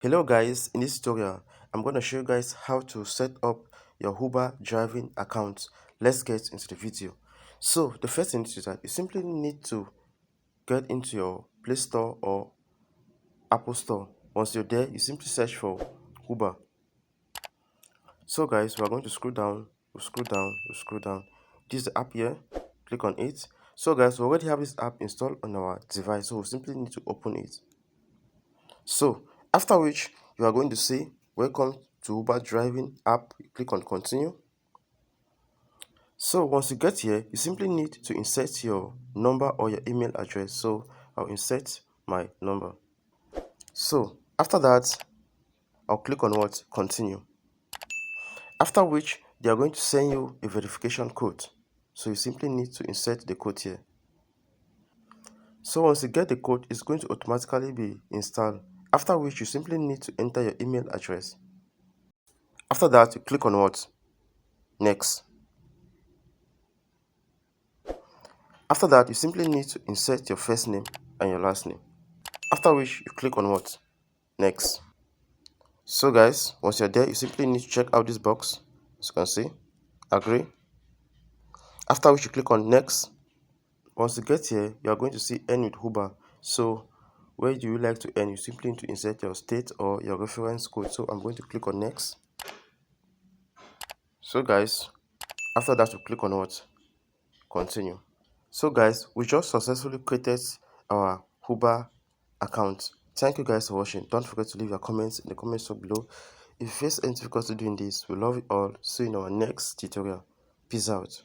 Hello guys, in this tutorial, I'm going to show you guys how to set up your Uber driving account. Let's get into the video. So the first thing is that you simply need to get into your Play Store or Apple Store. Once you're there, you simply search for Uber. So guys, we're going to scroll down, we'll scroll down. This is the app here, click on it. So guys, we already have this app installed on our device, so we simply need to open it. So after which you are going to say welcome to Uber driving app. You click on continue. So once you get here, you simply need to insert your number or your email address. So I'll insert my number. So after that, I'll click on what? Continue. After which they are going to send you a verification code. So you simply need to insert the code here. So once you get the code, it's going to automatically be installed. After which you simply need to enter your email address. After that, you click on what? Next. After that, you simply need to insert your first name and your last name. After which you click on what? Next. So guys, once you're there, you simply need to check out this box. As you can see, agree. After which you click on next. Once you get here, you are going to see earn with Uber. So where do you like to earn? You simply need to insert your state or your reference code. So I'm going to click on next. So guys, after that, you click on what? Continue. So guys, we just successfully created our Uber account. Thank you guys for watching. Don't forget to leave your comments in the comment section below. If you face any difficulty doing this, we love you all. See you in our next tutorial. Peace out.